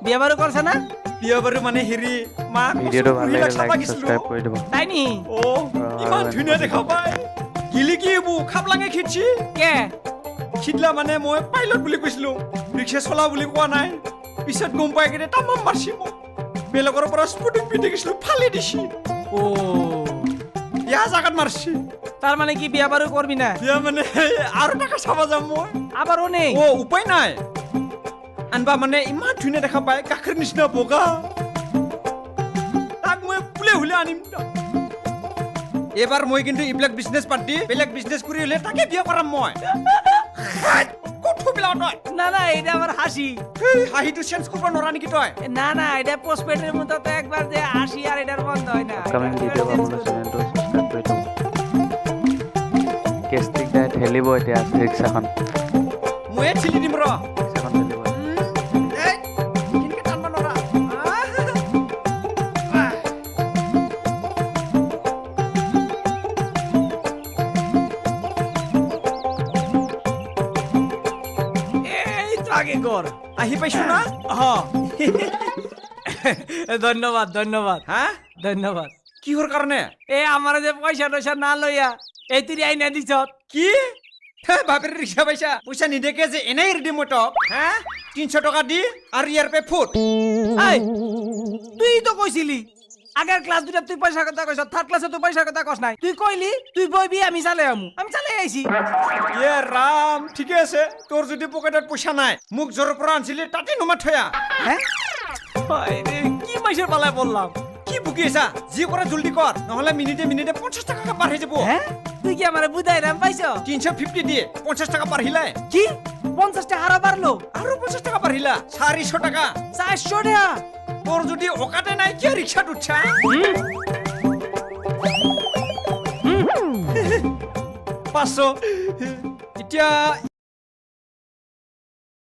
বিয়া বাৰু কৰছে না বিয়া বাৰু মানে হেৰি মা ভিডিঅ'টো ভাল লাগিলে লাইক সাবস্ক্ৰাইব কৰি দিব তাই নি ও ইমান ধুনীয়া দেখা পাই গিলি কি এবো খাপলাঙে খিটছি কে খিটলা মানে মই পাইলট বুলি কৈছিলো ৰিক্সা চলা বুলি কোৱা নাই পিছত গম পাই কিনে তামাম মাৰছি মোক বেলেগৰ পৰা স্পুটিং পিন্ধি গৈছিলো ফালি দিছি ও ইয়া জাগাত মাৰছি তাৰ মানে কি বিয়া বাৰু কৰবি না বিয়া মানে আৰু টাকা চাবা যাম মই আবারও নেই ও উপায় নাই আনবা মানে ইমান ধুনীয়া দেখা পাই গাখীৰ নিচিনা বগা তাক মই ফুলে হুলে আনিম এবাৰ মই কিন্তু ইবিলাক বিজনেছ পাতি বেলেগ বিজনেছ কৰি হলে তাকে বিয়া কৰাম মই কঠু বিলাক তই না না এটা আমাৰ হাসি হাঁহিটো চেঞ্জ কৰিব নোৱাৰা নেকি তই না না এটা পোস্টপেডের মতো তো একবার যে হাসি আর এটার বন্ধ হয় না আপকামিং ভিডিঅ' পাবলৈ চেনেলটো সাবস্ক্ৰাইব কৰি দিব কেষ্টিক দাই ঠেলিব এতিয়া ৰিক্সাখন ময়ে ঠেলি দিম ৰ ৰিক্সাখন ঠেলিব এই, কেনেকে টানবা নোৱাৰা? এই তো আগে কৰ আহি পাইছো না ধন্যবাদ ধন্যবাদ হা ধন্যবাদ কিহৰ কাৰণে এ আমার যে পয়সা টয়সা না লইয়া এই তুই আইনা দিছ কি বাপের রিক্সা পয়সা পয়সা নিদেকে যে এনেই রেডি মোটক হ্যাঁ 300 টাকা দি আর ইয়ার পে ফুট এই তুই তো কইছিলি আগের ক্লাস দুটা তুই পয়সা কথা কইছ থার্ড ক্লাসে তুই পয়সা কথা কস নাই তুই কইলি তুই বইবি আমি চালে আমি চালে আইছি ইয়ে রাম ঠিকে আছে তোর যদি পকেটত পয়সা নাই মুখ জোর পৰা আনছিলি তাতে নমা থয়া হ্যাঁ হায় রে, কি মাইসের পালায় বললাম কি বুকি আছা যি করে জলদি কর নহলে মিনিটে মিনিটে 50 টাকা বাড়ে যাব হ্যাঁ তুই কি আমারে বুঝাই রাম পাইছ 350 দিয়ে 50 টাকা বাড়িলাই কি 50 টাকা হারা বাড়লো আর 50 টাকা বাড়িলা 400 টাকা 400 টাকা তোর যদি ওকাতে নাই কি রিকশাত উঠছা পাঁচশো এতিয়া